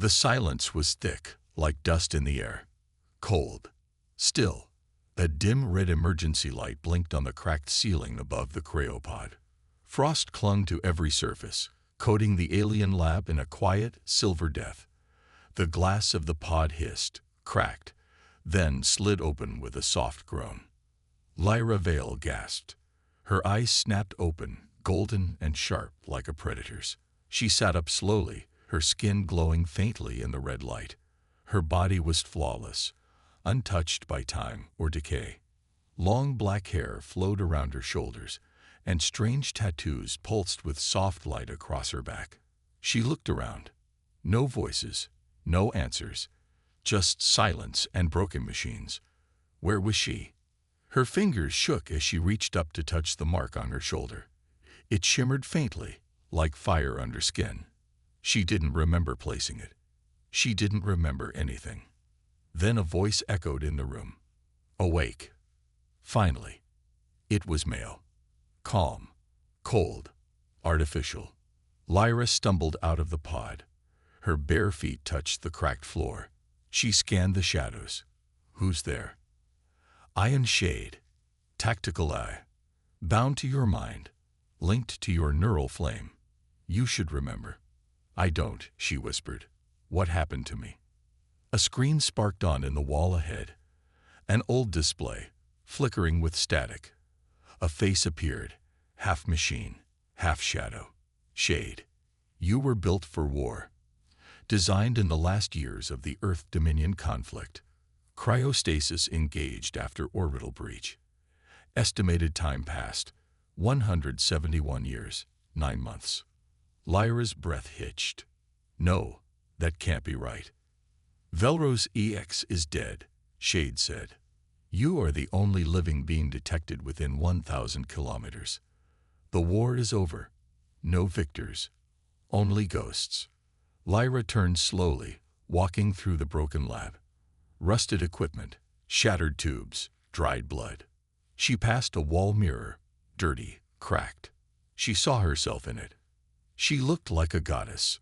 The silence was thick, like dust in the air. Cold. Still. A dim red emergency light blinked on the cracked ceiling above the cryopod. Frost clung to every surface, coating the alien lab in a quiet, silver death. The glass of the pod hissed, cracked, then slid open with a soft groan. Lyra Vale gasped. Her eyes snapped open, golden and sharp like a predator's. She sat up slowly, her skin glowing faintly in the red light. Her body was flawless, untouched by time or decay. Long black hair flowed around her shoulders, and strange tattoos pulsed with soft light across her back. She looked around. No voices, no answers, just silence and broken machines. Where was she? Her fingers shook as she reached up to touch the mark on her shoulder. It shimmered faintly, like fire under skin. She didn't remember placing it. She didn't remember anything. Then a voice echoed in the room. Awake. Finally. It was male. Calm. Cold. Artificial. Lyra stumbled out of the pod. Her bare feet touched the cracked floor. She scanned the shadows. Who's there? Ion shade. Tactical eye. Bound to your mind. Linked to your neural flame. You should remember. I don't, she whispered. What happened to me? A screen sparked on in the wall ahead. An old display, flickering with static. A face appeared, half machine, half shadow. Shade. You were built for war. Designed in the last years of the Earth-Dominion conflict. Cryostasis engaged after orbital breach. Estimated time passed, 171 years, 9 months. Lyra's breath hitched. No, that can't be right. Velro's EX is dead, Shade said. You are the only living being detected within 1,000 kilometers. The war is over. No victors. Only ghosts. Lyra turned slowly, walking through the broken lab. Rusted equipment, shattered tubes, dried blood. She passed a wall mirror, dirty, cracked. She saw herself in it. She looked like a goddess.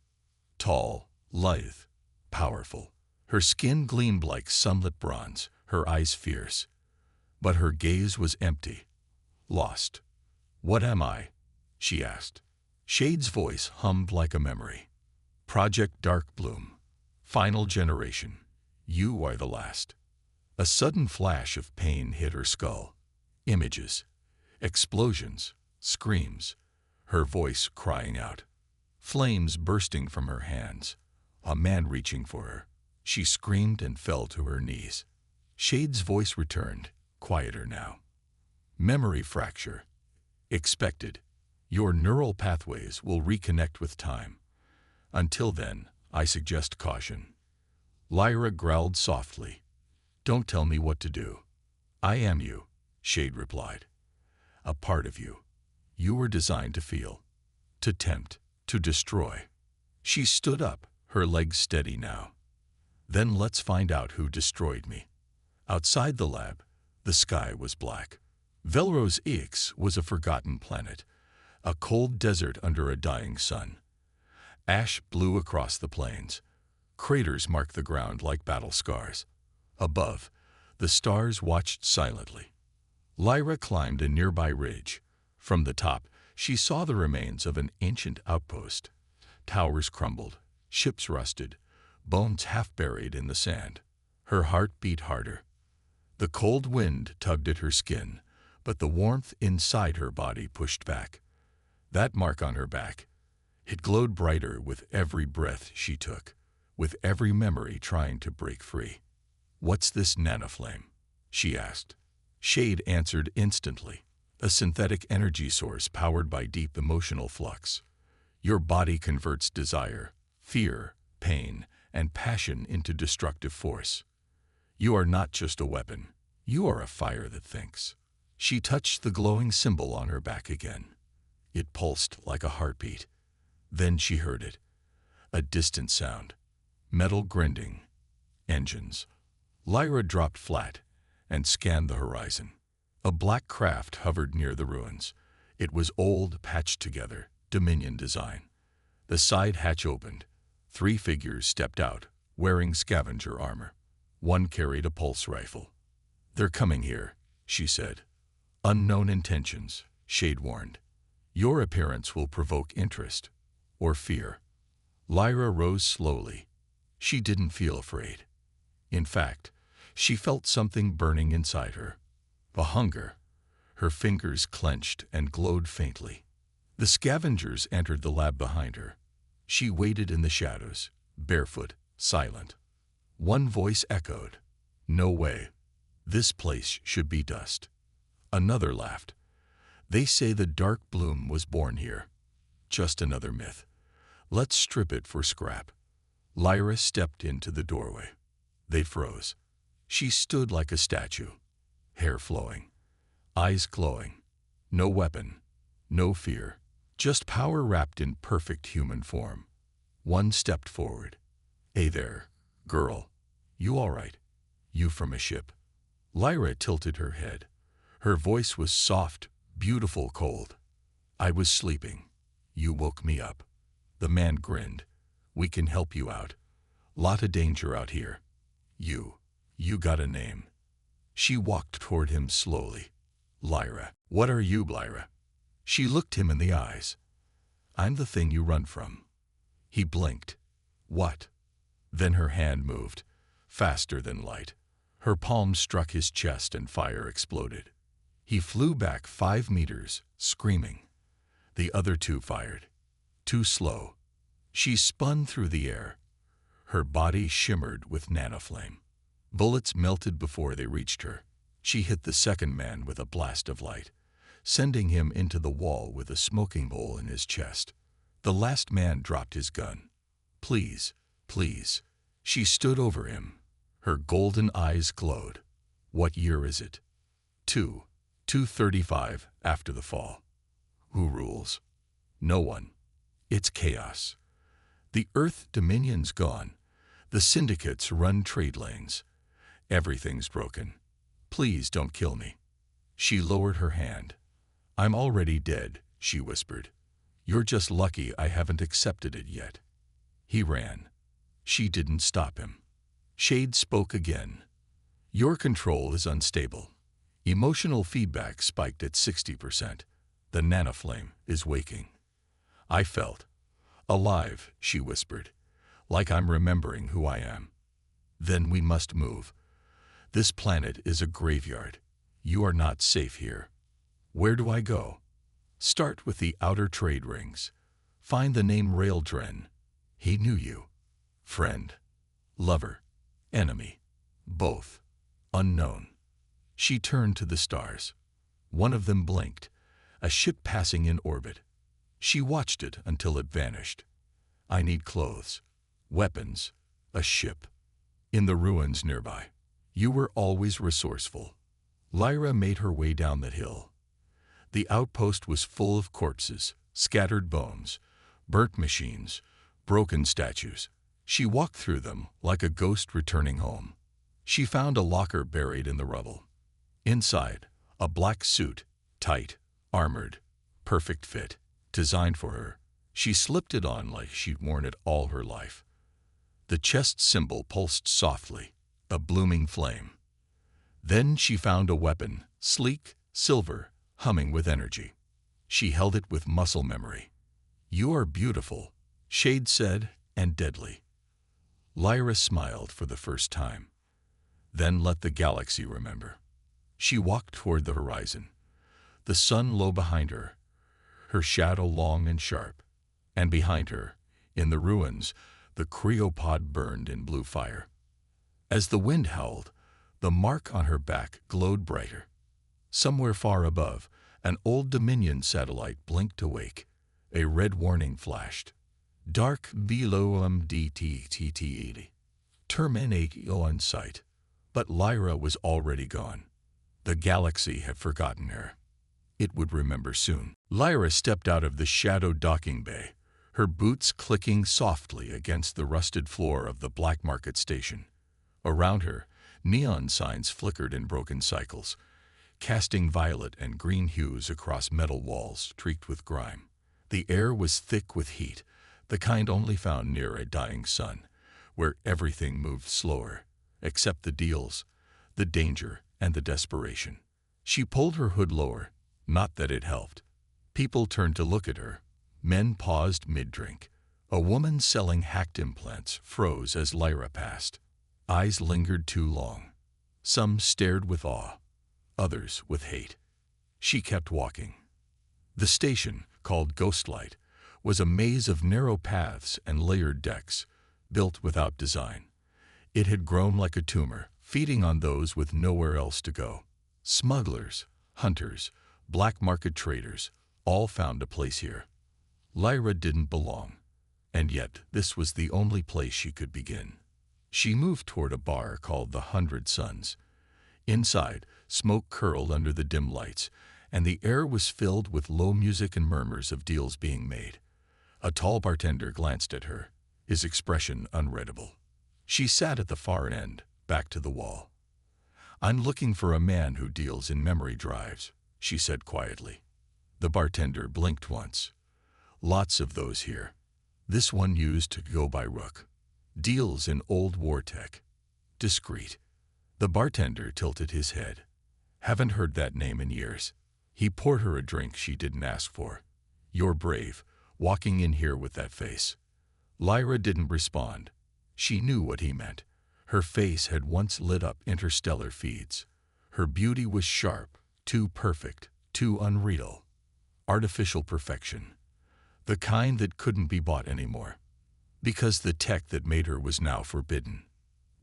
Tall, lithe, powerful. Her skin gleamed like sunlit bronze, her eyes fierce. But her gaze was empty, lost. What am I? She asked. Shade's voice hummed like a memory. Project Dark Bloom. Final generation. You are the last. A sudden flash of pain hit her skull. Images. Explosions. Screams. Her voice crying out. Flames bursting from her hands. A man reaching for her. She screamed and fell to her knees. Shade's voice returned, quieter now. Memory fracture. Expected. Your neural pathways will reconnect with time. Until then, I suggest caution. Lyra growled softly. Don't tell me what to do. I am you, Shade replied. A part of you. You were designed to feel. To tempt. To destroy. She stood up, her legs steady now. Then let's find out who destroyed me. Outside the lab, the sky was black. Velro's Ix was a forgotten planet, a cold desert under a dying sun. Ash blew across the plains. Craters marked the ground like battle scars. Above, the stars watched silently. Lyra climbed a nearby ridge. From the top, she saw the remains of an ancient outpost. Towers crumbled, ships rusted, bones half buried in the sand. Her heart beat harder. The cold wind tugged at her skin, but the warmth inside her body pushed back. That mark on her back, it glowed brighter with every breath she took, with every memory trying to break free. What's this nanoflame? She asked. Shade answered instantly. A synthetic energy source powered by deep emotional flux. Your body converts desire, fear, pain, and passion into destructive force. You are not just a weapon. You are a fire that thinks. She touched the glowing symbol on her back again. It pulsed like a heartbeat. Then she heard it. A distant sound. Metal grinding. Engines. Lyra dropped flat and scanned the horizon. A black craft hovered near the ruins. It was old, patched together, Dominion design. The side hatch opened. 3 figures stepped out, wearing scavenger armor. One carried a pulse rifle. "They're coming here," she said. "Unknown intentions," Shade warned. "Your appearance will provoke interest or fear." Lyra rose slowly. She didn't feel afraid. In fact, she felt something burning inside her. A hunger. Her fingers clenched and glowed faintly. The scavengers entered the lab behind her. She waited in the shadows, barefoot, silent. One voice echoed, "No way. This place should be dust." Another laughed. "They say the dark bloom was born here. Just another myth. Let's strip it for scrap." Lyra stepped into the doorway. They froze. She stood like a statue, hair flowing, eyes glowing. No weapon, no fear, just power wrapped in perfect human form. One stepped forward. "Hey there, girl. You all right? You from a ship?" Lyra tilted her head. Her voice was soft, beautiful, cold. "I was sleeping. You woke me up." The man grinned. "We can help you out. Lot of danger out here. You got a name." She walked toward him slowly. "Lyra." "What are you, Lyra?" She looked him in the eyes. "I'm the thing you run from." He blinked. "What?" Then her hand moved, faster than light. Her palm struck his chest and fire exploded. He flew back 5 meters, screaming. The other 2 fired. Too slow. She spun through the air. Her body shimmered with nanoflame. Bullets melted before they reached her. She hit the second man with a blast of light, sending him into the wall with a smoking hole in his chest. The last man dropped his gun. "Please, please." She stood over him. Her golden eyes glowed. "What year is it?" 235 after the fall." "Who rules?" "No one. It's chaos. The Earth Dominion's gone. The syndicates run trade lanes. Everything's broken. Please don't kill me." She lowered her hand. "I'm already dead," she whispered. "You're just lucky I haven't accepted it yet." He ran. She didn't stop him. Shade spoke again. "Your control is unstable. Emotional feedback spiked at 60%. The nanoflame is waking." I felt alive, she whispered, "like I'm remembering who I am." "Then we must move. This planet is a graveyard. You are not safe here." "Where do I go?" "Start with the outer trade rings. Find the name Raildren." He knew you. Friend, lover, enemy, both. Unknown. She turned to the stars. One of them blinked, a ship passing in orbit. She watched it until it vanished. "I need clothes, weapons, a ship." "In the ruins nearby." "You were always resourceful." Lyra made her way down the hill. The outpost was full of corpses, scattered bones, burnt machines, broken statues. She walked through them like a ghost returning home. She found a locker buried in the rubble. Inside, a black suit, tight, armored, perfect fit, designed for her. She slipped it on like she'd worn it all her life. The chest symbol pulsed softly, a blooming flame. Then she found a weapon, sleek, silver, humming with energy. She held it with muscle memory. "You are beautiful," Shade said, "and deadly." Lyra smiled for the first time. "Then let the galaxy remember." She walked toward the horizon, the sun low behind her, her shadow long and sharp. And behind her, in the ruins, the cryopod burned in blue fire. As the wind howled, the mark on her back glowed brighter. Somewhere far above, an old Dominion satellite blinked awake. A red warning flashed. "Dark below MDTTT80. Terminate on sight." But Lyra was already gone. The galaxy had forgotten her. It would remember soon. Lyra stepped out of the shadowed docking bay, her boots clicking softly against the rusted floor of the black market station. Around her, neon signs flickered in broken cycles, casting violet and green hues across metal walls streaked with grime. The air was thick with heat, the kind only found near a dying sun, where everything moved slower, except the deals, the danger, and the desperation. She pulled her hood lower, not that it helped. People turned to look at her. Men paused mid-drink. A woman selling hacked implants froze as Lyra passed. Eyes lingered too long. Some stared with awe, others with hate. She kept walking. The station, called Ghostlight, was a maze of narrow paths and layered decks, built without design. It had grown like a tumor, feeding on those with nowhere else to go. Smugglers, hunters, black market traders, all found a place here. Lyra didn't belong, and yet this was the only place she could begin. She moved toward a bar called the 100 Suns. Inside, smoke curled under the dim lights, and the air was filled with low music and murmurs of deals being made. A tall bartender glanced at her, his expression unreadable. She sat at the far end, back to the wall. "I'm looking for a man who deals in memory drives," she said quietly. The bartender blinked once. "Lots of those here. This one used to go by Rook. Deals in old war tech. Discreet." The bartender tilted his head. "Haven't heard that name in years." He poured her a drink she didn't ask for. "You're brave, walking in here with that face." Lyra didn't respond. She knew what he meant. Her face had once lit up interstellar feeds. Her beauty was sharp, too perfect, too unreal. Artificial perfection. The kind that couldn't be bought anymore. Because the tech that made her was now forbidden.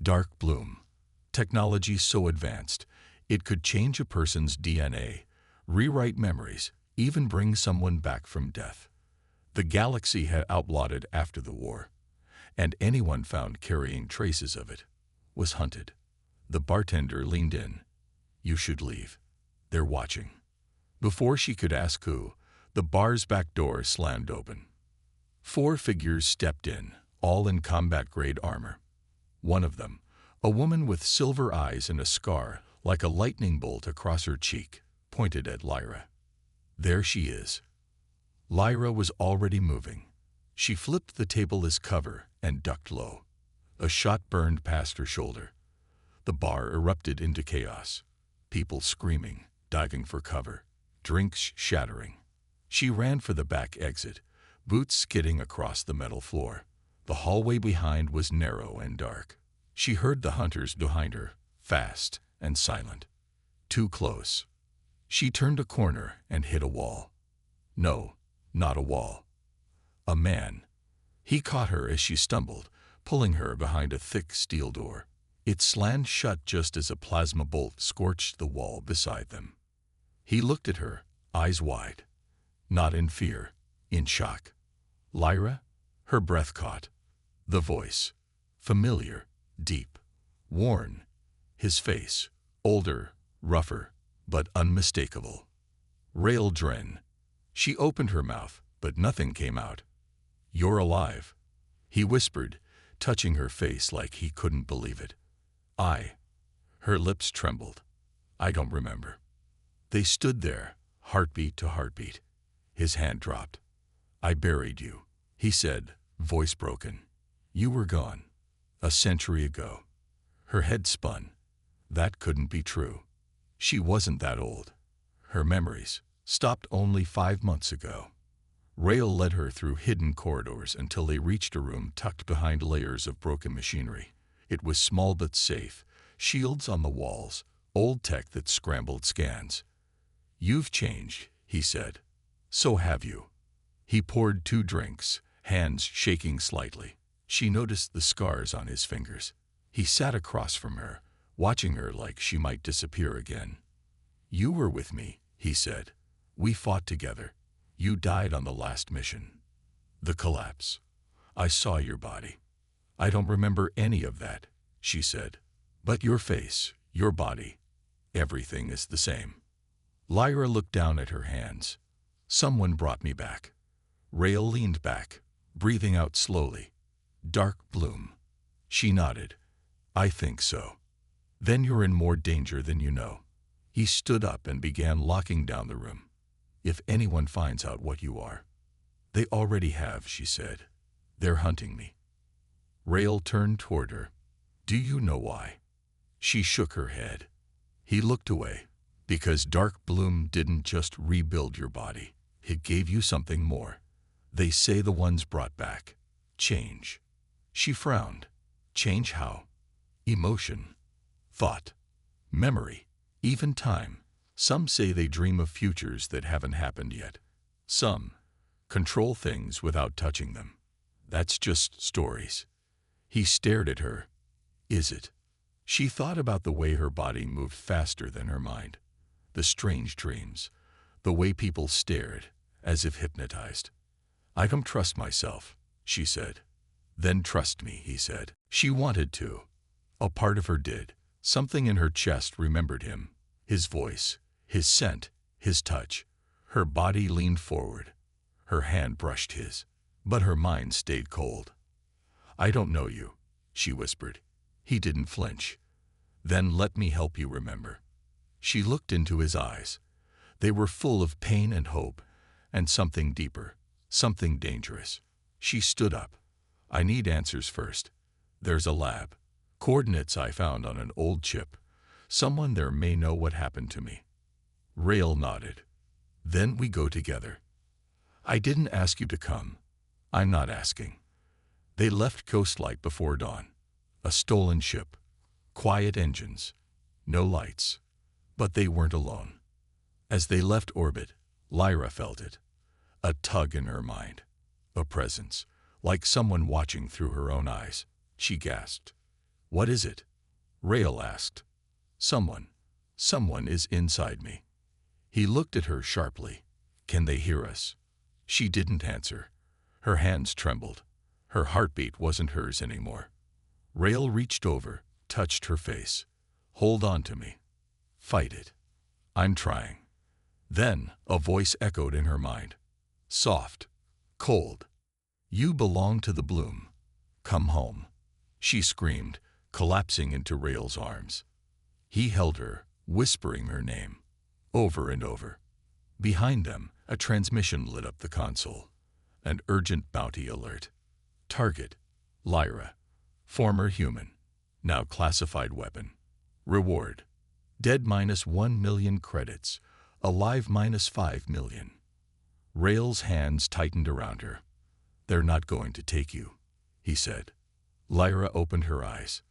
Dark bloom. Technology so advanced, it could change a person's DNA, rewrite memories, even bring someone back from death. The galaxy had outlawed it after the war, and anyone found carrying traces of it was hunted. The bartender leaned in. "You should leave. They're watching." Before she could ask who, the bar's back door slammed open. 4 figures stepped in, all in combat-grade armor. One of them, a woman with silver eyes and a scar like a lightning bolt across her cheek, pointed at Lyra. "There she is." Lyra was already moving. She flipped the table as cover and ducked low. A shot burned past her shoulder. The bar erupted into chaos. People screaming, diving for cover, drinks shattering. She ran for the back exit, boots skidding across the metal floor. The hallway behind was narrow and dark. She heard the hunters behind her, fast and silent. Too close. She turned a corner and hit a wall. No, not a wall. A man. He caught her as she stumbled, pulling her behind a thick steel door. It slammed shut just as a plasma bolt scorched the wall beside them. He looked at her, eyes wide. Not in fear, in shock. "Lyra?" Her breath caught. The voice. Familiar, deep, worn. His face. Older, rougher, but unmistakable. "Rail Dren." She opened her mouth, but nothing came out. "You're alive," he whispered, touching her face like he couldn't believe it. Her lips trembled. "I don't remember." They stood there, heartbeat to heartbeat. His hand dropped. "I buried you," he said, voice broken. "You were gone. A century ago." Her head spun. That couldn't be true. She wasn't that old. Her memories stopped only 5 months ago. Rail led her through hidden corridors until they reached a room tucked behind layers of broken machinery. It was small but safe, shields on the walls, old tech that scrambled scans. "You've changed," he said. "So have you." He poured 2 drinks, hands shaking slightly. She noticed the scars on his fingers. He sat across from her, watching her like she might disappear again. "You were with me," he said. "We fought together. You died on the last mission." The collapse. "I saw your body." "I don't remember any of that," she said. "But your face, your body, everything is the same." Lyra looked down at her hands. "Someone brought me back." Rail leaned back, breathing out slowly. "Dark bloom." She nodded. "I think so." "Then you're in more danger than you know." He stood up and began locking down the room. "If anyone finds out what you are." "They already have," she said. They're hunting me. Rael turned toward her. Do you know why? She shook her head. He looked away. Because dark bloom didn't just rebuild your body. It gave you something more. They say the ones brought back change. She frowned. Change how? Emotion, thought, memory, even time. Some say they dream of futures that haven't happened yet. Some control things without touching them. That's just stories. He stared at her. Is it? She thought about the way her body moved faster than her mind. The strange dreams. The way people stared, as if hypnotized. I don't trust myself, she said. Then trust me, he said. She wanted to. A part of her did. Something in her chest remembered him. His voice, his scent, his touch. Her body leaned forward. Her hand brushed his. But her mind stayed cold. I don't know you, she whispered. He didn't flinch. Then let me help you remember. She looked into his eyes. They were full of pain and hope, and something deeper, something dangerous. She stood up. I need answers first. There's a lab. Coordinates I found on an old chip. Someone there may know what happened to me. Rael nodded. Then we go together. I didn't ask you to come. I'm not asking. They left Coastlight before dawn. A stolen ship. Quiet engines. No lights. But they weren't alone. As they left orbit, Lyra felt it. A tug in her mind. A presence. Like someone watching through her own eyes. She gasped. What is it? Rael asked. Someone. Someone is inside me. He looked at her sharply. Can they hear us? She didn't answer. Her hands trembled. Her heartbeat wasn't hers anymore. Rael reached over, touched her face. Hold on to me. Fight it. I'm trying. Then a voice echoed in her mind. Soft. Cold. You belong to the bloom. Come home. She screamed, collapsing into Rael's arms. He held her, whispering her name. Over and over. Behind them, a transmission lit up the console. An urgent bounty alert. Target. Lyra. Former human. Now classified weapon. Reward. Dead -1 million credits. Alive -5 million. Rael's hands tightened around her. They're not going to take you, he said. Lyra opened her eyes.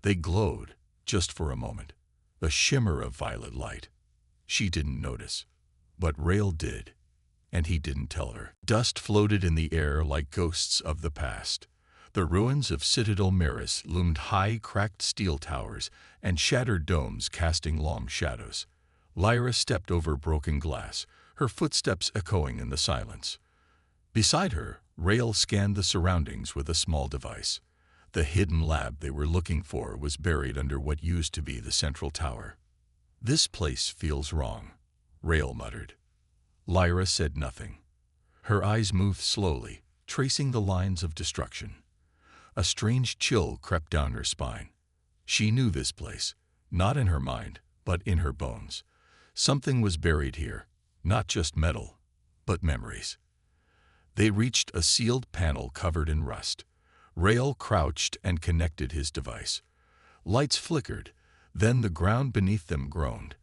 They glowed, just for a moment. A shimmer of violet light. She didn't notice. But Rael did. And he didn't tell her. Dust floated in the air like ghosts of the past. The ruins of Citadel Maris loomed high, cracked steel towers and shattered domes casting long shadows. Lyra stepped over broken glass, her footsteps echoing in the silence. Beside her, Rael scanned the surroundings with a small device. The hidden lab they were looking for was buried under what used to be the central tower. This place feels wrong, Rael muttered. Lyra said nothing. Her eyes moved slowly, tracing the lines of destruction. A strange chill crept down her spine. She knew this place, not in her mind, but in her bones. Something was buried here, not just metal, but memories. They reached a sealed panel covered in rust. Rael crouched and connected his device. Lights flickered, then the ground beneath them groaned.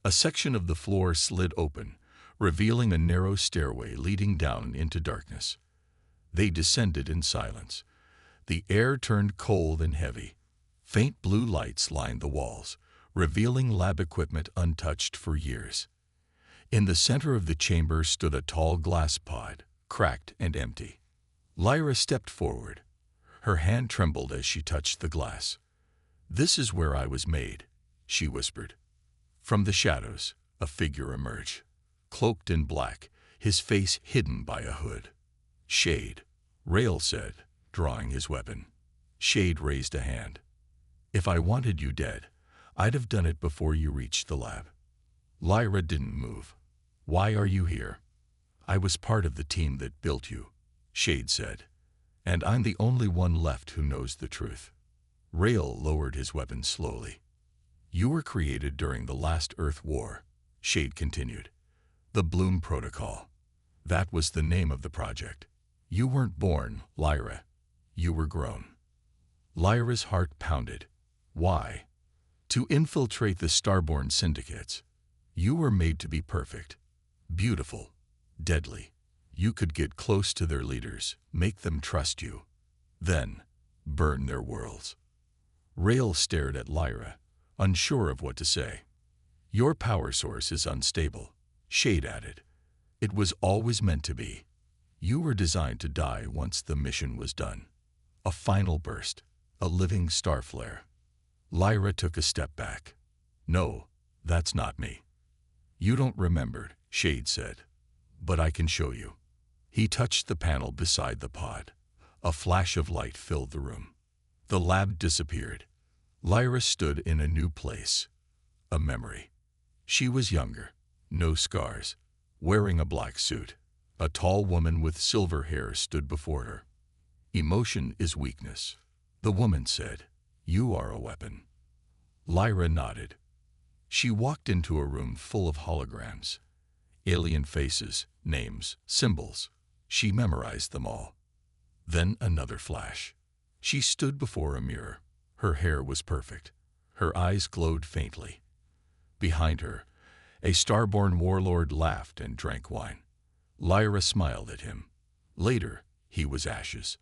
A section of the floor slid open, revealing a narrow stairway leading down into darkness. They descended in silence. The air turned cold and heavy. Faint blue lights lined the walls, revealing lab equipment untouched for years. In the center of the chamber stood a tall glass pod, cracked and empty. Lyra stepped forward. Her hand trembled as she touched the glass. "This is where I was made," she whispered. From the shadows, a figure emerged, cloaked in black, his face hidden by a hood. "Shade," Rael said, drawing his weapon. Shade raised a hand. "If I wanted you dead, I'd have done it before you reached the lab." Lyra didn't move. "Why are you here?" "I was part of the team that built you," Shade said. "And I'm the only one left who knows the truth." Rael lowered his weapon slowly. "You were created during the last Earth War," Shade continued. "The Bloom Protocol. That was the name of the project. You weren't born, Lyra. You were grown. Lyra's heart pounded. Why? To infiltrate the starborn syndicates. You were made to be perfect, beautiful, deadly. You could get close to their leaders, make them trust you, then burn their worlds. Rael stared at Lyra, unsure of what to say. Your power source is unstable, Shade added. It was always meant to be. You were designed to die once the mission was done. A final burst, a living star flare. Lyra took a step back. No, that's not me. You don't remember, Shade said. But I can show you. He touched the panel beside the pod. A flash of light filled the room. The lab disappeared. Lyra stood in a new place. A memory. She was younger, no scars, wearing a black suit. A tall woman with silver hair stood before her. Emotion is weakness, the woman said. You are a weapon. Lyra nodded. She walked into a room full of holograms. Alien faces, names, symbols. She memorized them all. Then another flash. She stood before a mirror. Her hair was perfect. Her eyes glowed faintly. Behind her, a starborn warlord laughed and drank wine. Lyra smiled at him. Later, he was ashes.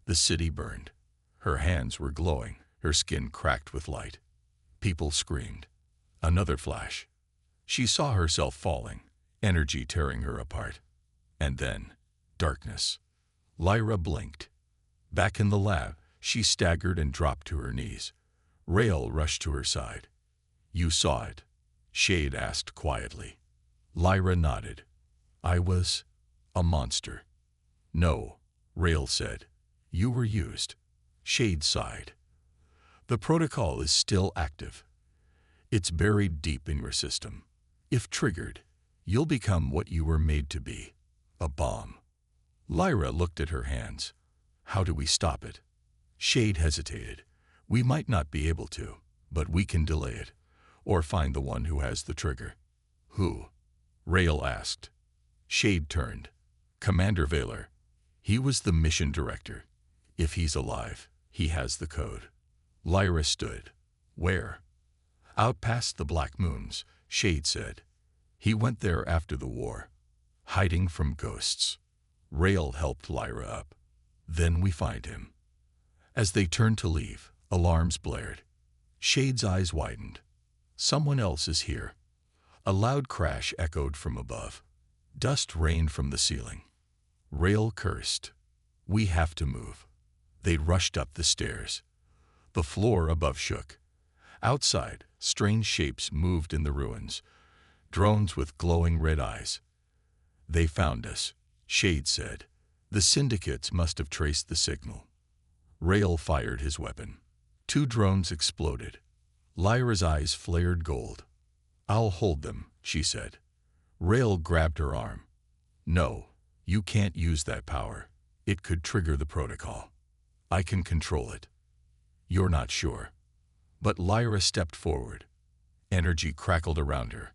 The city burned. Her hands were glowing, her skin cracked with light. People screamed. Another flash. She saw herself falling, energy tearing her apart. And then, darkness. Lyra blinked. Back in the lab, she staggered and dropped to her knees. Rael rushed to her side. You saw it? Shade asked quietly. Lyra nodded. I was a monster. No, Rael said. You were used. Shade sighed. The protocol is still active. It's buried deep in your system. If triggered, you'll become what you were made to be, a bomb. Lyra looked at her hands. How do we stop it? Shade hesitated. We might not be able to, but we can delay it, or find the one who has the trigger. Who? Rael asked. Shade turned. Commander Valer. He was the mission director. If he's alive, he has the code. Lyra stood. Where? Out past the Black Moons, Shade said. He went there after the war, hiding from ghosts. Rael helped Lyra up. Then we find him. As they turned to leave, alarms blared. Shade's eyes widened. Someone else is here. A loud crash echoed from above. Dust rained from the ceiling. Rael cursed. We have to move. They rushed up the stairs. The floor above shook. Outside, strange shapes moved in the ruins. Drones with glowing red eyes. They found us, Shade said. The syndicates must have traced the signal. Rael fired his weapon. 2 drones exploded. Lyra's eyes flared gold. I'll hold them, she said. Rael grabbed her arm. No, you can't use that power. It could trigger the protocol. I can control it. You're not sure. But Lyra stepped forward. Energy crackled around her.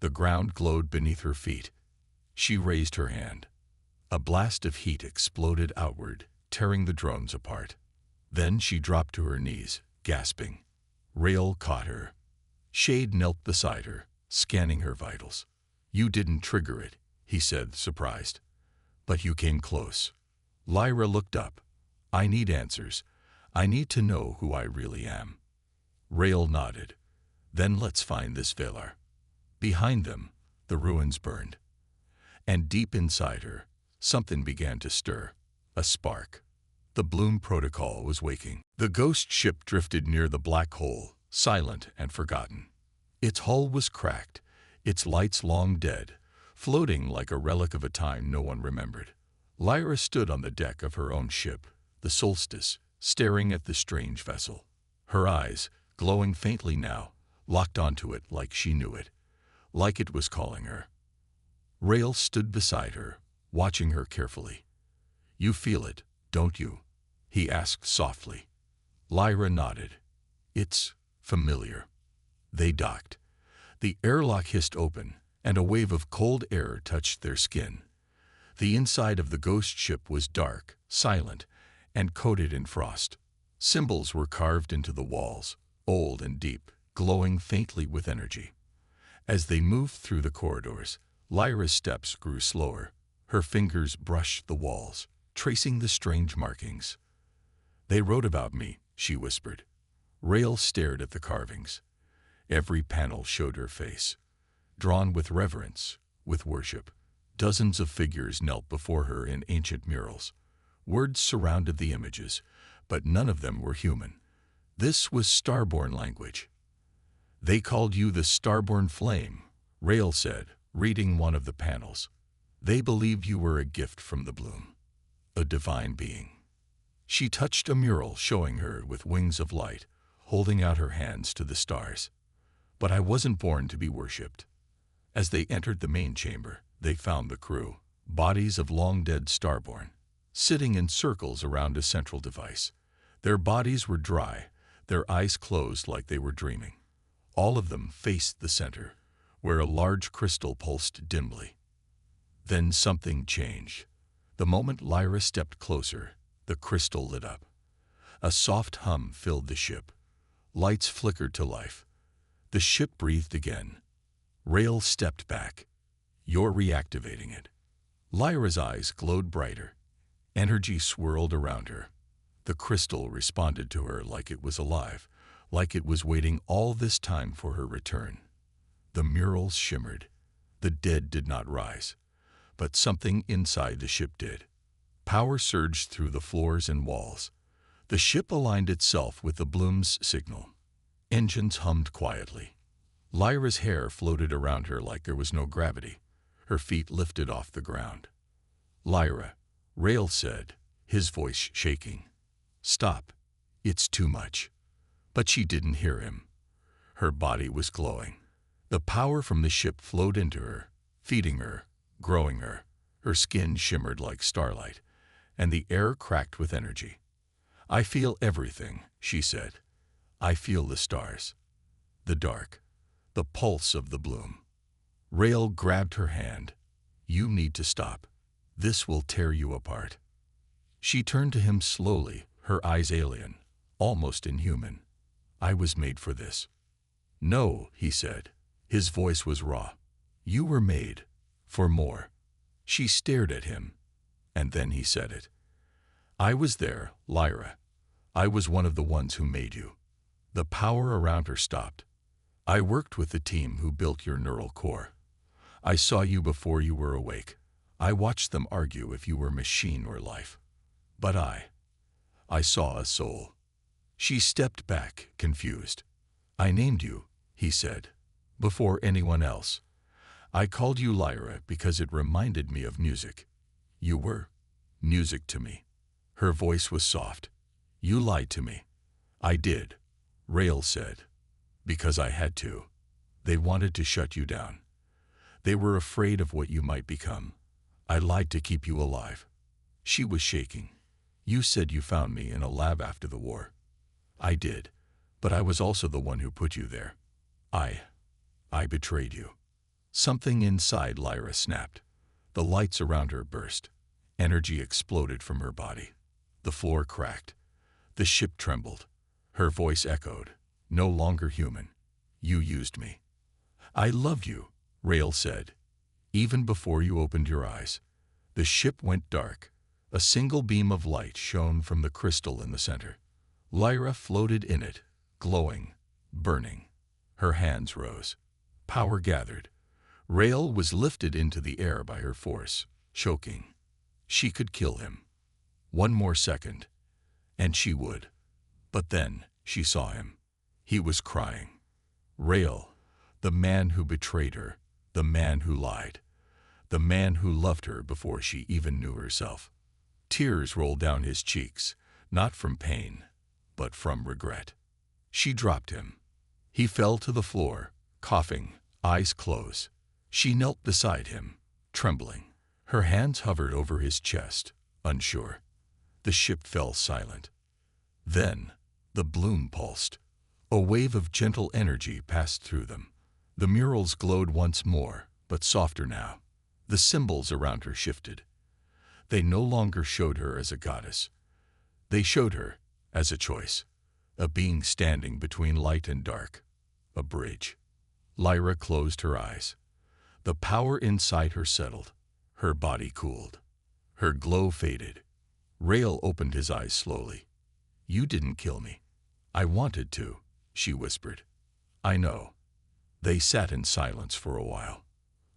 The ground glowed beneath her feet. She raised her hand. A blast of heat exploded outward, tearing the drones apart. Then she dropped to her knees, gasping. Rael caught her. Shade knelt beside her, scanning her vitals. You didn't trigger it, he said, surprised. But you came close. Lyra looked up. I need answers. I need to know who I really am. Rael nodded. Then let's find this Valar. Behind them, the ruins burned. And deep inside her, something began to stir. A spark. The Bloom Protocol was waking. The ghost ship drifted near the black hole, silent and forgotten. Its hull was cracked, its lights long dead, floating like a relic of a time no one remembered. Lyra stood on the deck of her own ship, the Solstice, staring at the strange vessel. Her eyes, glowing faintly now, locked onto it like she knew it, like it was calling her. Rael stood beside her, watching her carefully. You feel it, don't you? He asked softly. Lyra nodded. It's familiar. They docked. The airlock hissed open, and a wave of cold air touched their skin. The inside of the ghost ship was dark, silent, and coated in frost. Symbols were carved into the walls, old and deep, glowing faintly with energy. As they moved through the corridors, Lyra's steps grew slower. Her fingers brushed the walls, tracing the strange markings. "They wrote about me," she whispered. Rael stared at the carvings. Every panel showed her face, drawn with reverence, with worship. Dozens of figures knelt before her in ancient murals. Words surrounded the images, but none of them were human. This was starborn language. "They called you the starborn flame," Rael said, reading one of the panels. "They believed you were a gift from the bloom, a divine being." She touched a mural showing her with wings of light, holding out her hands to the stars. "But I wasn't born to be worshipped." As they entered the main chamber, they found the crew, bodies of long-dead starborn, sitting in circles around a central device. Their bodies were dry, their eyes closed like they were dreaming. All of them faced the center, where a large crystal pulsed dimly. Then something changed. The moment Lyra stepped closer, the crystal lit up. A soft hum filled the ship. Lights flickered to life. The ship breathed again. Rael stepped back. "You're reactivating it." Lyra's eyes glowed brighter. Energy swirled around her. The crystal responded to her like it was alive, like it was waiting all this time for her return. The murals shimmered. The dead did not rise, but something inside the ship did. Power surged through the floors and walls. The ship aligned itself with the bloom's signal. Engines hummed quietly. Lyra's hair floated around her like there was no gravity. Her feet lifted off the ground. "Lyra," Rael said, his voice shaking. "Stop. It's too much." But she didn't hear him. Her body was glowing. The power from the ship flowed into her, feeding her, growing her. Her skin shimmered like starlight, and the air cracked with energy. "I feel everything," she said. "I feel the stars, the dark, the pulse of the bloom." Rael grabbed her hand. "You need to stop. This will tear you apart." She turned to him slowly, her eyes alien, almost inhuman. "I was made for this." "No," he said. His voice was raw. "You were made for more." She stared at him, and then he said it. "I was there, Lyra. I was one of the ones who made you." The power around her stopped. "I worked with the team who built your neural core. I saw you before you were awake. I watched them argue if you were machine or life. But I saw a soul." She stepped back, confused. "I named you," he said, "before anyone else. I called you Lyra because it reminded me of music. You were music to me." Her voice was soft. "You lied to me." "I did," Rael said, "because I had to. They wanted to shut you down. They were afraid of what you might become. I lied to keep you alive." She was shaking. "You said you found me in a lab after the war." "I did, but I was also the one who put you there. I betrayed you." Something inside Lyra snapped. The lights around her burst. Energy exploded from her body. The floor cracked. The ship trembled. Her voice echoed, no longer human. "You used me." "I loved you," Rael said, "even before you opened your eyes." The ship went dark. A single beam of light shone from the crystal in the center. Lyra floated in it, glowing, burning. Her hands rose. Power gathered. Rael was lifted into the air by her force, choking. She could kill him. One more second, and she would. But then she saw him. He was crying. Rael, the man who betrayed her, the man who lied, the man who loved her before she even knew herself. Tears rolled down his cheeks, not from pain, but from regret. She dropped him. He fell to the floor, coughing, eyes closed. She knelt beside him, trembling. Her hands hovered over his chest, unsure. The ship fell silent. Then the bloom pulsed. A wave of gentle energy passed through them. The murals glowed once more, but softer now. The symbols around her shifted. They no longer showed her as a goddess. They showed her as a choice, a being standing between light and dark, a bridge. Lyra closed her eyes. The power inside her settled. Her body cooled. Her glow faded. Rael opened his eyes slowly. "You didn't kill me." "I wanted to," she whispered. "I know." They sat in silence for a while.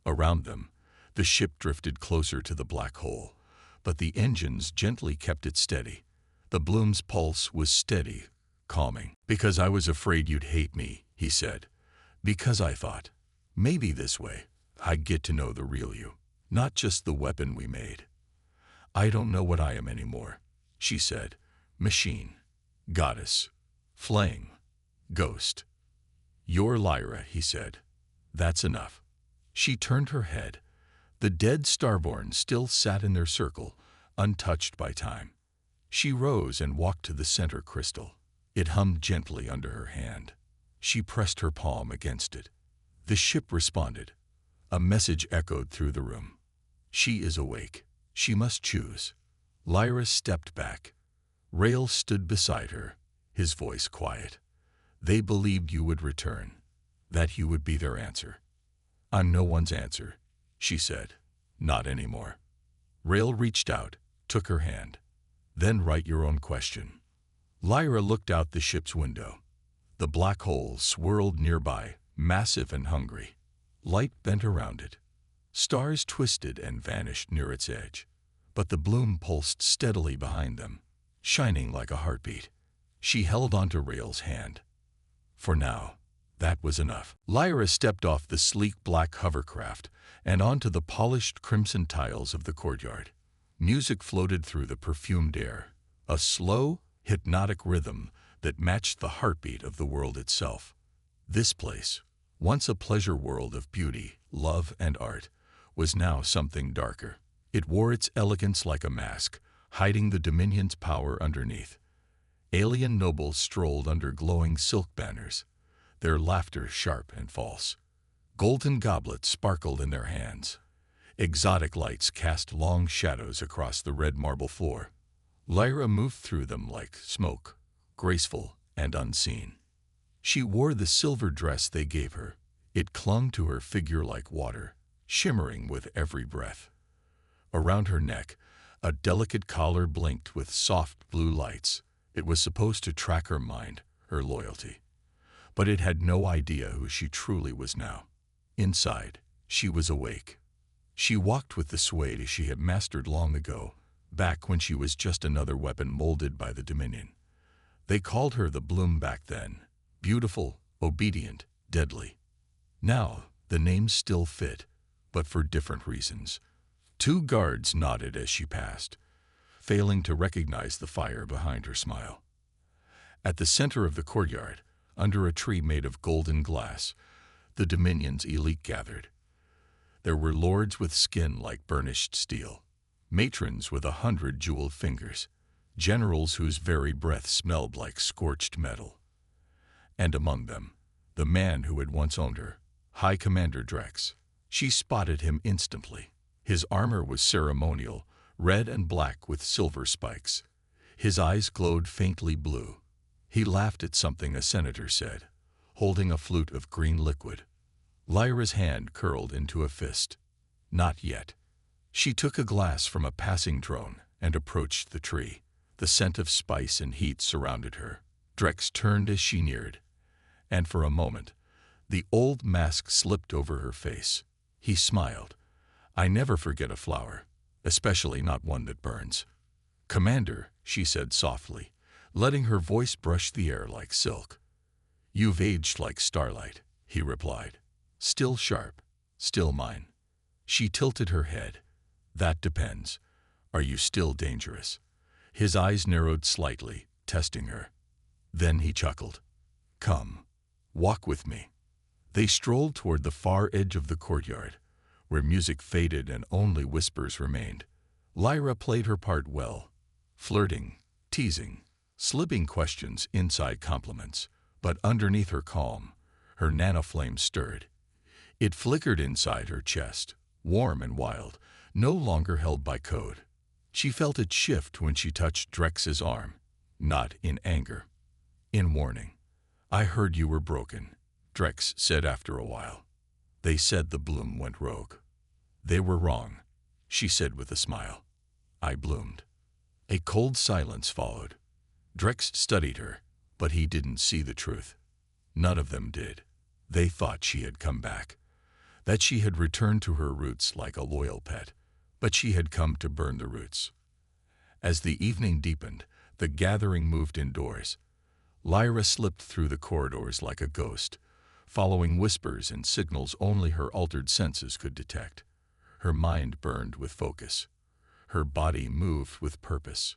Around them, the ship drifted closer to the black hole, but the engines gently kept it steady. The Bloom's pulse was steady, calming. "Because I was afraid you'd hate me," he said. "Because I thought, maybe this way, I'd get to know the real you, not just the weapon we made." "I don't know what I am anymore," she said. "Machine, goddess, flame, ghost." "You're Lyra," he said. "That's enough." She turned her head. The dead starborn still sat in their circle, untouched by time. She rose and walked to the center crystal. It hummed gently under her hand. She pressed her palm against it. The ship responded. A message echoed through the room. "She is awake. She must choose." Lyra stepped back. Rael stood beside her, his voice quiet. "They believed you would return, that you would be their answer." "I'm no one's answer," she said. "Not anymore." Rael reached out, took her hand. "Then write your own question." Lyra looked out the ship's window. The black hole swirled nearby, massive and hungry. Light bent around it. Stars twisted and vanished near its edge. But the Bloom pulsed steadily behind them, shining like a heartbeat. She held onto Rael's hand. For now, that was enough. Lyra stepped off the sleek black hovercraft and onto the polished crimson tiles of the courtyard. Music floated through the perfumed air, a slow, hypnotic rhythm that matched the heartbeat of the world itself. This place, once a pleasure world of beauty, love, and art, was now something darker. It wore its elegance like a mask, hiding the Dominion's power underneath. Alien nobles strolled under glowing silk banners, their laughter sharp and false. Golden goblets sparkled in their hands. Exotic lights cast long shadows across the red marble floor. Lyra moved through them like smoke, graceful and unseen. She wore the silver dress they gave her. It clung to her figure like water, shimmering with every breath. Around her neck, a delicate collar blinked with soft blue lights. It was supposed to track her mind, her loyalty. But it had no idea who she truly was now. Inside, she was awake. She walked with the sway she had mastered long ago, back when she was just another weapon molded by the Dominion. They called her the Bloom back then. Beautiful, obedient, deadly. Now, the names still fit, but for different reasons. Two guards nodded as she passed, failing to recognize the fire behind her smile. At the center of the courtyard, under a tree made of golden glass, the Dominion's elite gathered. There were lords with skin like burnished steel, matrons with 100 jeweled fingers, generals whose very breath smelled like scorched metal. And among them, the man who had once owned her, High Commander Drex. She spotted him instantly. His armor was ceremonial, red and black with silver spikes. His eyes glowed faintly blue. He laughed at something a senator said, holding a flute of green liquid. Lyra's hand curled into a fist. Not yet. She took a glass from a passing drone and approached the tree. The scent of spice and heat surrounded her. Drex turned as she neared, and for a moment, the old mask slipped over her face. He smiled. "I never forget a flower, especially not one that burns." "Commander," she said softly, letting her voice brush the air like silk. "You've aged like starlight," he replied. "Still sharp, still mine." She tilted her head. "That depends. Are you still dangerous?" His eyes narrowed slightly, testing her. Then he chuckled. "Come, walk with me." They strolled toward the far edge of the courtyard, where music faded and only whispers remained. Lyra played her part well, flirting, teasing, slipping questions inside compliments. But underneath her calm, her nanoflame stirred. It flickered inside her chest, warm and wild, no longer held by code. She felt it shift when she touched Drex's arm, not in anger, in warning. "I heard you were broken," Drex said after a while. "They said the bloom went rogue." "They were wrong," she said with a smile. "I bloomed." A cold silence followed. Drex studied her, but he didn't see the truth. None of them did. They thought she had come back, that she had returned to her roots like a loyal pet, but she had come to burn the roots. As the evening deepened, the gathering moved indoors. Lyra slipped through the corridors like a ghost, following whispers and signals only her altered senses could detect. Her mind burned with focus. Her body moved with purpose.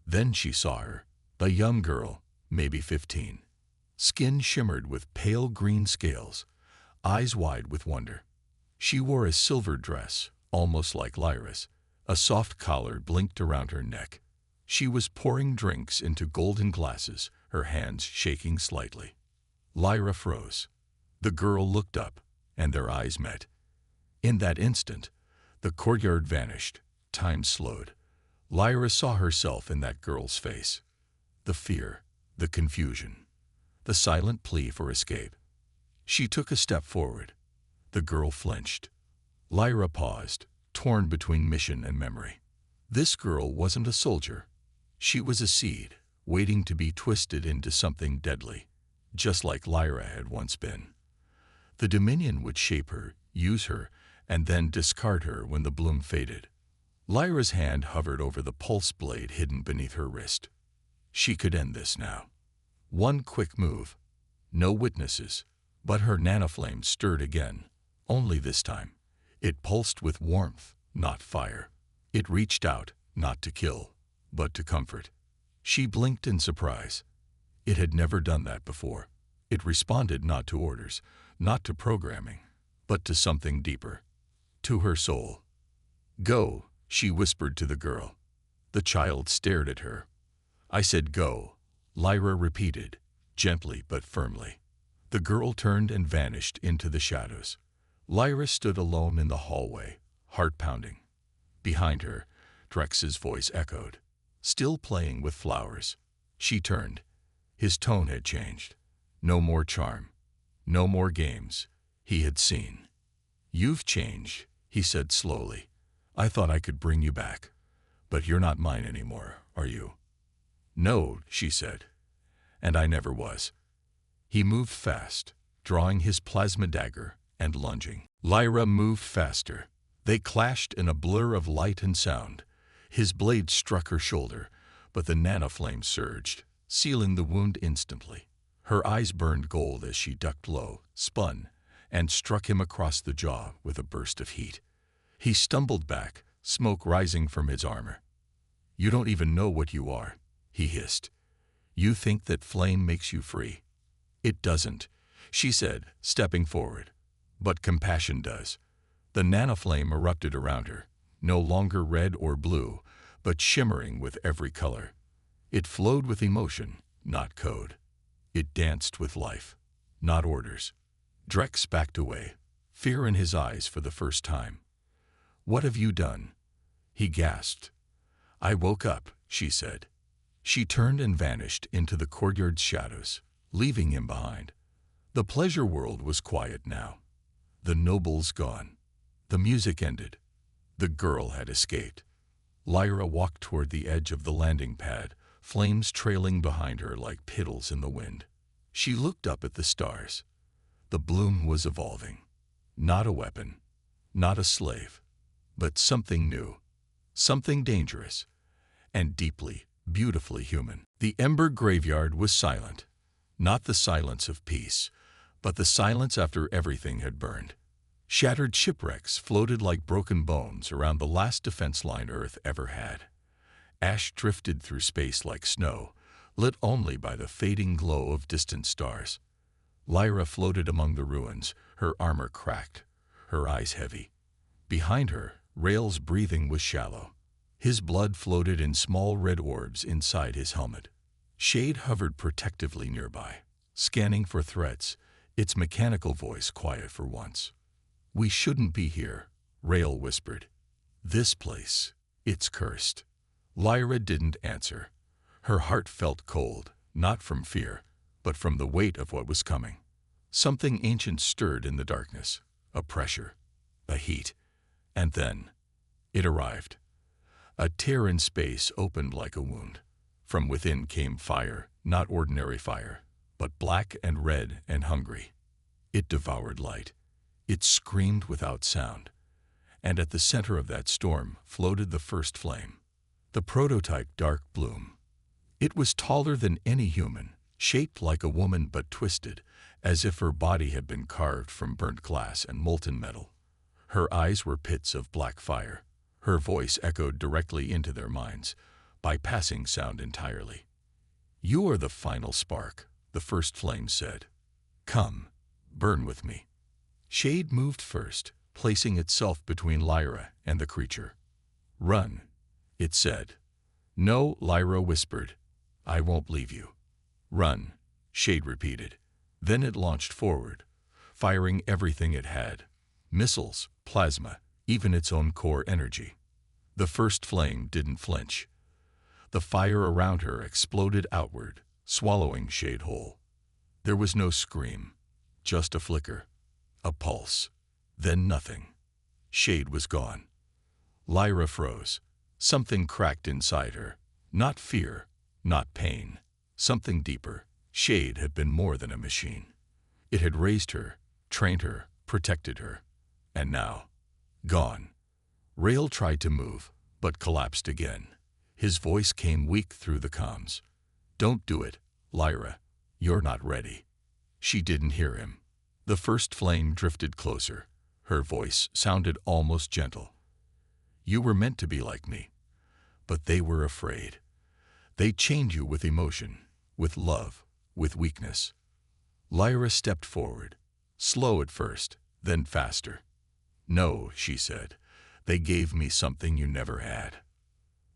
Then she saw her, a young girl, maybe 15. Skin shimmered with pale green scales, eyes wide with wonder. She wore a silver dress, almost like Lyra's. A soft collar blinked around her neck. She was pouring drinks into golden glasses, her hands shaking slightly. Lyra froze. The girl looked up, and their eyes met. In that instant, the courtyard vanished. Time slowed. Lyra saw herself in that girl's face. The fear, the confusion, the silent plea for escape. She took a step forward. The girl flinched. Lyra paused, torn between mission and memory. This girl wasn't a soldier. She was a seed, waiting to be twisted into something deadly, just like Lyra had once been. The Dominion would shape her, use her, and then discard her when the bloom faded. Lyra's hand hovered over the pulse blade hidden beneath her wrist. She could end this now. One quick move. No witnesses, but her nanoflame stirred again. Only this time. It pulsed with warmth, not fire. It reached out, not to kill, but to comfort. She blinked in surprise. It had never done that before. It responded not to orders, not to programming, but to something deeper. To her soul. "Go," she whispered to the girl. The child stared at her. "I said go," Lyra repeated, gently but firmly. The girl turned and vanished into the shadows. Lyra stood alone in the hallway, heart pounding. Behind her, Drex's voice echoed, still playing with flowers. She turned. His tone had changed. No more charm. No more games. He had seen. "You've changed," he said slowly. "I thought I could bring you back. But you're not mine anymore, are you?" "No," she said. "And I never was." He moved fast, drawing his plasma dagger and lunging. Lyra moved faster. They clashed in a blur of light and sound. His blade struck her shoulder, but the nanoflame surged, sealing the wound instantly. Her eyes burned gold as she ducked low, spun, and struck him across the jaw with a burst of heat. He stumbled back, smoke rising from his armor. "You don't even know what you are," he hissed. "You think that flame makes you free. It doesn't," she said, stepping forward. "But compassion does." The nanoflame erupted around her, no longer red or blue, but shimmering with every color. It flowed with emotion, not code. It danced with life, not orders. Drex backed away, fear in his eyes for the first time. "What have you done?" he gasped. "I woke up," she said. She turned and vanished into the courtyard's shadows, leaving him behind. The pleasure world was quiet now. The nobles gone. The music ended. The girl had escaped. Lyra walked toward the edge of the landing pad, flames trailing behind her like pitills in the wind. She looked up at the stars. The bloom was evolving. Not a weapon, not a slave, but something new, something dangerous, and deeply, beautifully human. The ember graveyard was silent. Not the silence of peace, but the silence after everything had burned. Shattered shipwrecks floated like broken bones around the last defense line Earth ever had. Ash drifted through space like snow, lit only by the fading glow of distant stars. Lyra floated among the ruins, her armor cracked, her eyes heavy. Behind her, Rail's breathing was shallow. His blood floated in small red orbs inside his helmet. Shade hovered protectively nearby, scanning for threats, its mechanical voice quiet for once. "We shouldn't be here," Rail whispered. "This place, it's cursed." Lyra didn't answer. Her heart felt cold, not from fear, but from the weight of what was coming. Something ancient stirred in the darkness, a pressure, a heat, and then it arrived. A tear in space opened like a wound. From within came fire, not ordinary fire, but black and red and hungry. It devoured light. It screamed without sound. And at the center of that storm floated the first flame, the prototype dark bloom. It was taller than any human, shaped like a woman but twisted, as if her body had been carved from burnt glass and molten metal. Her eyes were pits of black fire. Her voice echoed directly into their minds, bypassing sound entirely. "You are the final spark," the first flame said. "Come, burn with me." Shade moved first, placing itself between Lyra and the creature. "Run," it said. "No," Lyra whispered. "I won't leave you." "Run," Shade repeated. Then it launched forward, firing everything it had. Missiles, plasma, even its own core energy. The first flame didn't flinch. The fire around her exploded outward, swallowing Shade whole. There was no scream, just a flicker, a pulse, then nothing. Shade was gone. Lyra froze. Something cracked inside her. Not fear, not pain. Something deeper. Shade had been more than a machine. It had raised her, trained her, protected her. And now, gone. Rail tried to move, but collapsed again. His voice came weak through the comms. "Don't do it, Lyra. You're not ready." She didn't hear him. The first flame drifted closer. Her voice sounded almost gentle. "You were meant to be like me, but they were afraid. They chained you with emotion, with love, with weakness." Lyra stepped forward, slow at first, then faster. "No," she said. "They gave me something you never had."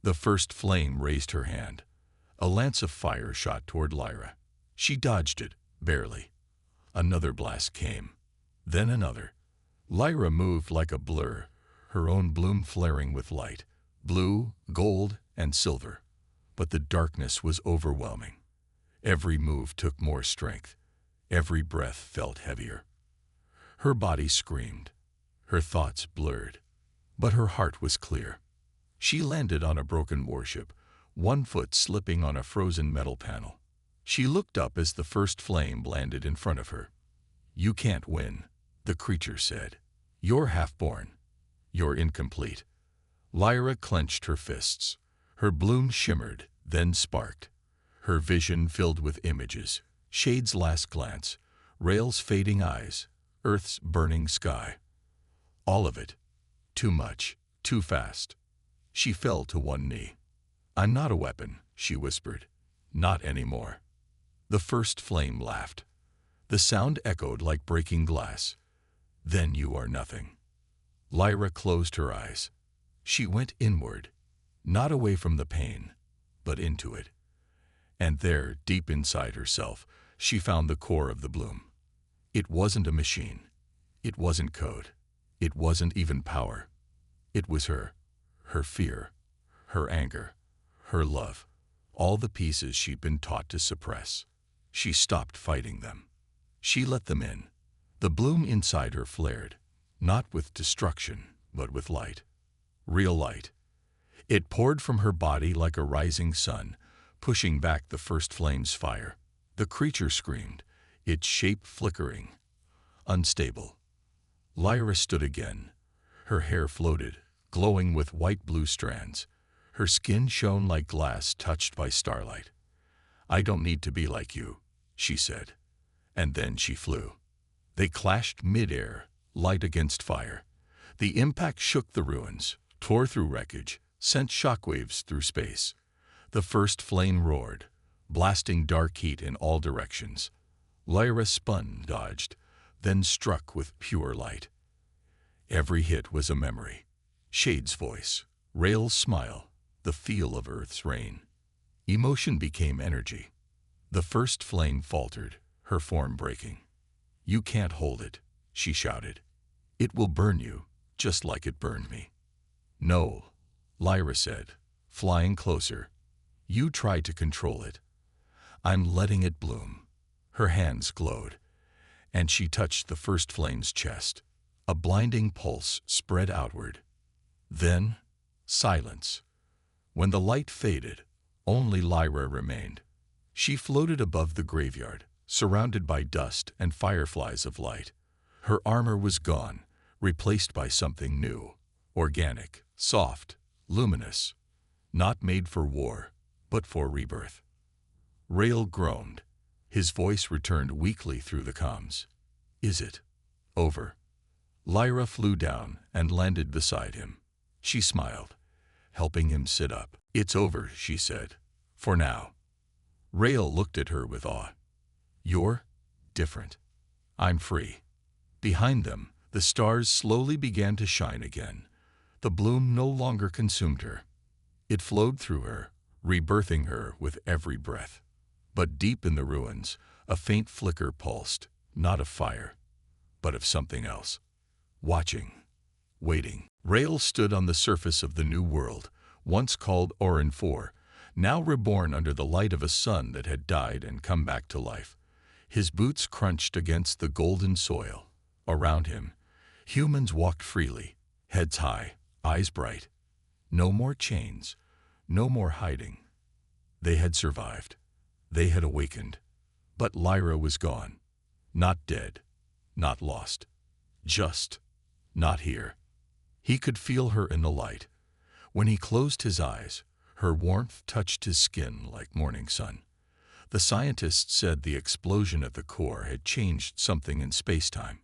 The first flame raised her hand. A lance of fire shot toward Lyra. She dodged it, barely. Another blast came. Then another. Lyra moved like a blur, her own bloom flaring with light, blue, gold, and silver. But the darkness was overwhelming. Every move took more strength. Every breath felt heavier. Her body screamed. Her thoughts blurred. But her heart was clear. She landed on a broken warship, one foot slipping on a frozen metal panel. She looked up as the first flame landed in front of her. "You can't win," the creature said. "You're half-born. You're incomplete." Lyra clenched her fists. Her bloom shimmered, then sparked. Her vision filled with images. Shade's last glance, Rail's fading eyes, Earth's burning sky. All of it. Too much, too fast. She fell to one knee. "I'm not a weapon," she whispered. "Not anymore." The first flame laughed. The sound echoed like breaking glass. "Then you are nothing." Lyra closed her eyes. She went inward, not away from the pain, but into it. And there, deep inside herself, she found the core of the bloom. It wasn't a machine. It wasn't code. It wasn't even power. It was her. Her fear, her anger, her love, all the pieces she'd been taught to suppress. She stopped fighting them. She let them in. The bloom inside her flared, not with destruction, but with light. Real light. It poured from her body like a rising sun, pushing back the first flame's fire. The creature screamed, its shape flickering, unstable. Lyra stood again. Her hair floated, glowing with white-blue strands. Her skin shone like glass touched by starlight. "I don't need to be like you," she said. And then she flew. They clashed mid-air, light against fire. The impact shook the ruins, tore through wreckage, sent shockwaves through space. The first flame roared, blasting dark heat in all directions. Lyra spun, dodged, then struck with pure light. Every hit was a memory. Shade's voice, Rail's smile, the feel of Earth's rain. Emotion became energy. The first flame faltered, her form breaking. "You can't hold it," she shouted. "It will burn you, just like it burned me." "No," Lyra said, flying closer. You try to control it. I'm letting it bloom. Her hands glowed, and she touched the first flame's chest. A blinding pulse spread outward. Then, silence. When the light faded, only Lyra remained. She floated above the graveyard, surrounded by dust and fireflies of light. Her armor was gone, replaced by something new, organic, soft, luminous, not made for war, but for rebirth. Rail groaned. His voice returned weakly through the comms. Is it over? Lyra flew down and landed beside him. She smiled, helping him sit up. It's over, she said. For now. Rail looked at her with awe. You're different. I'm free. Behind them, the stars slowly began to shine again. The bloom no longer consumed her. It flowed through her, rebirthing her with every breath. But deep in the ruins, a faint flicker pulsed, not of fire, but of something else. Watching, waiting. Rail stood on the surface of the new world, once called Orin IV, now reborn under the light of a sun that had died and come back to life. His boots crunched against the golden soil. Around him, humans walked freely, heads high, eyes bright. No more chains, no more hiding. They had survived. They had awakened. But Lyra was gone. Not dead, not lost. Just not here. He could feel her in the light. When he closed his eyes, her warmth touched his skin like morning sun. The scientists said the explosion at the core had changed something in space-time.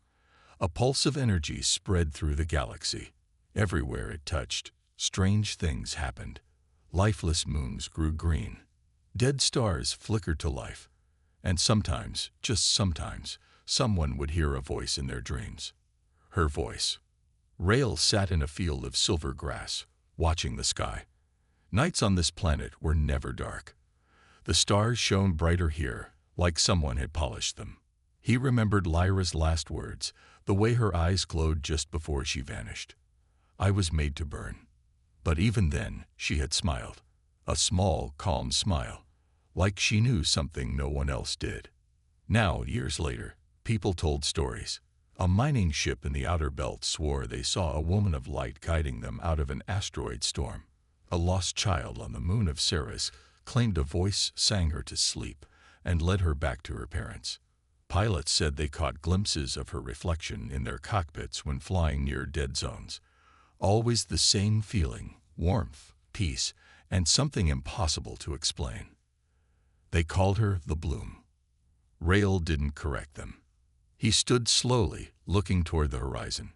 A pulse of energy spread through the galaxy. Everywhere it touched, strange things happened. Lifeless moons grew green. Dead stars flickered to life. And sometimes, just sometimes, someone would hear a voice in their dreams. Her voice. Rail sat in a field of silver grass, watching the sky. Nights on this planet were never dark. The stars shone brighter here, like someone had polished them. He remembered Lyra's last words, the way her eyes glowed just before she vanished. I was made to burn. But even then, she had smiled. A small, calm smile, like she knew something no one else did. Now, years later, people told stories. A mining ship in the outer belt swore they saw a woman of light guiding them out of an asteroid storm. A lost child on the moon of Ceres claimed a voice sang her to sleep and led her back to her parents. Pilots said they caught glimpses of her reflection in their cockpits when flying near dead zones. Always the same feeling, warmth, peace, and something impossible to explain. They called her the Bloom. Rail didn't correct them. He stood slowly, looking toward the horizon.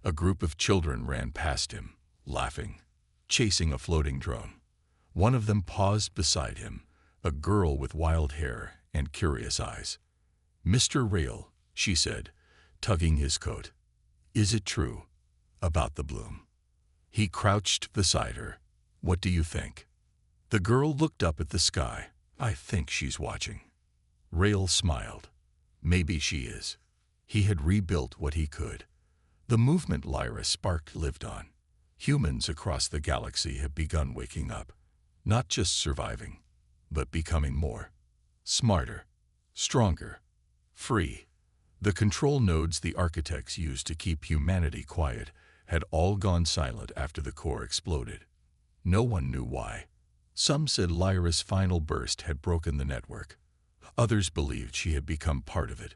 A group of children ran past him, laughing, chasing a floating drone. One of them paused beside him, a girl with wild hair and curious eyes. Mr. Rail, she said, tugging his coat. Is it true about the Bloom? He crouched beside her. What do you think? The girl looked up at the sky. I think she's watching. Rail smiled. Maybe she is. He had rebuilt what he could. The movement Lyra sparked lived on. Humans across the galaxy have begun waking up. Not just surviving, but becoming more. Smarter, stronger, free. The control nodes the architects used to keep humanity quiet had all gone silent after the core exploded. No one knew why. Some said Lyra's final burst had broken the network. Others believed she had become part of it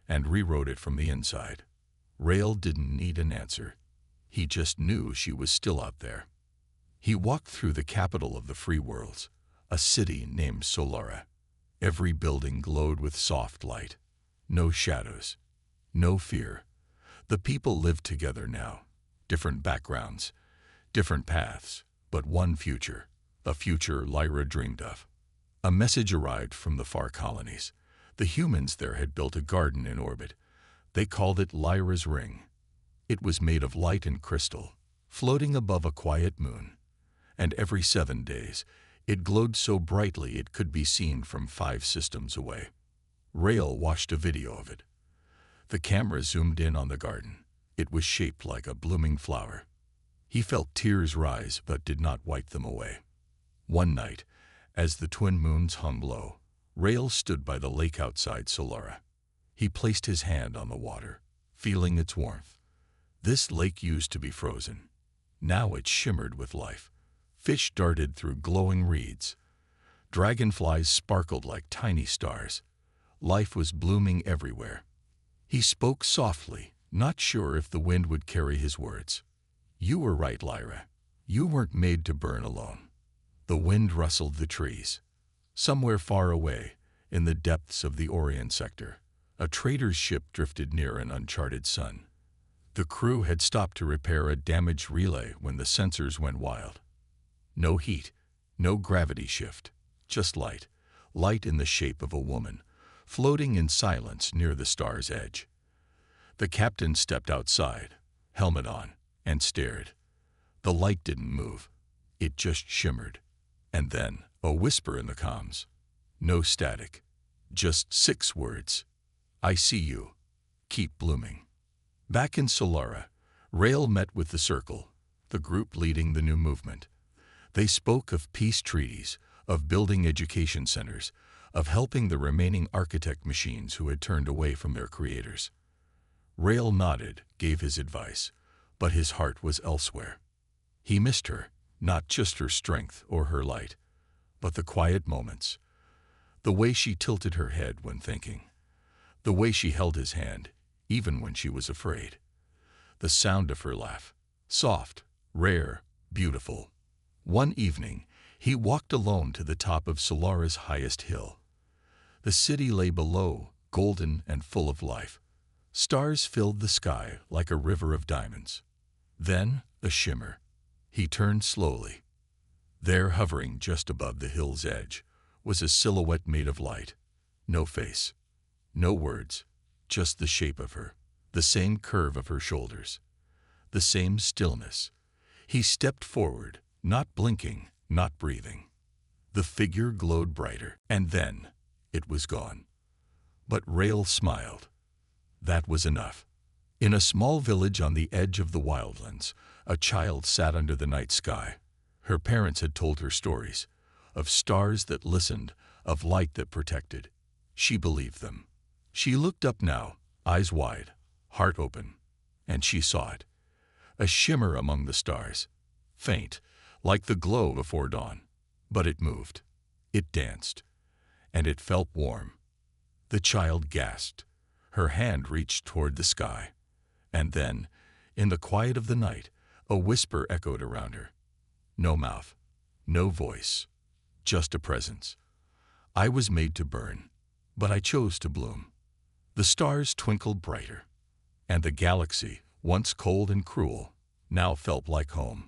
and rewrote it from the inside. Rail didn't need an answer. He just knew she was still out there. He walked through the capital of the free worlds, a city named Solara. Every building glowed with soft light. No shadows, no fear. The people lived together now. Different backgrounds, different paths, but one future, a future Lyra dreamed of. A message arrived from the far colonies. The humans there had built a garden in orbit. They called it Lyra's Ring. It was made of light and crystal, floating above a quiet moon. And every 7 days, it glowed so brightly it could be seen from 5 systems away. Rail watched a video of it. The camera zoomed in on the garden. It was shaped like a blooming flower. He felt tears rise but did not wipe them away. One night, as the twin moons hung low, Rael stood by the lake outside Solara. He placed his hand on the water, feeling its warmth. This lake used to be frozen. Now it shimmered with life. Fish darted through glowing reeds. Dragonflies sparkled like tiny stars. Life was blooming everywhere. He spoke softly, not sure if the wind would carry his words. "You were right, Lyra. You weren't made to burn alone." The wind rustled the trees. Somewhere far away, in the depths of the Orion sector, a trader's ship drifted near an uncharted sun. The crew had stopped to repair a damaged relay when the sensors went wild. No heat, no gravity shift, just light, light in the shape of a woman, floating in silence near the star's edge. The captain stepped outside, helmet on, and stared. The light didn't move. It just shimmered. And then, a whisper in the comms. No static. Just 6 words. "I see you. Keep blooming." Back in Solara, Rael met with the Circle, the group leading the new movement. They spoke of peace treaties, of building education centers, of helping the remaining architect machines who had turned away from their creators. Rael nodded, gave his advice, but his heart was elsewhere. He missed her, not just her strength or her light, but the quiet moments. The way she tilted her head when thinking. The way she held his hand, even when she was afraid. The sound of her laugh, soft, rare, beautiful. One evening, he walked alone to the top of Solara's highest hill. The city lay below, golden and full of life. Stars filled the sky like a river of diamonds. Then, a shimmer. He turned slowly. There, hovering just above the hill's edge, was a silhouette made of light. No face, no words, just the shape of her, the same curve of her shoulders, the same stillness. He stepped forward, not blinking, not breathing. The figure glowed brighter, and then it was gone. But Rael smiled. That was enough. In a small village on the edge of the wildlands, a child sat under the night sky. Her parents had told her stories, of stars that listened, of light that protected. She believed them. She looked up now, eyes wide, heart open, and she saw it. A shimmer among the stars, faint, like the glow before dawn. But it moved. It danced. And it felt warm. The child gasped. Her hand reached toward the sky. And then, in the quiet of the night, a whisper echoed around her. No mouth, no voice, just a presence. I was made to burn, but I chose to bloom. The stars twinkled brighter, and the galaxy, once cold and cruel, now felt like home.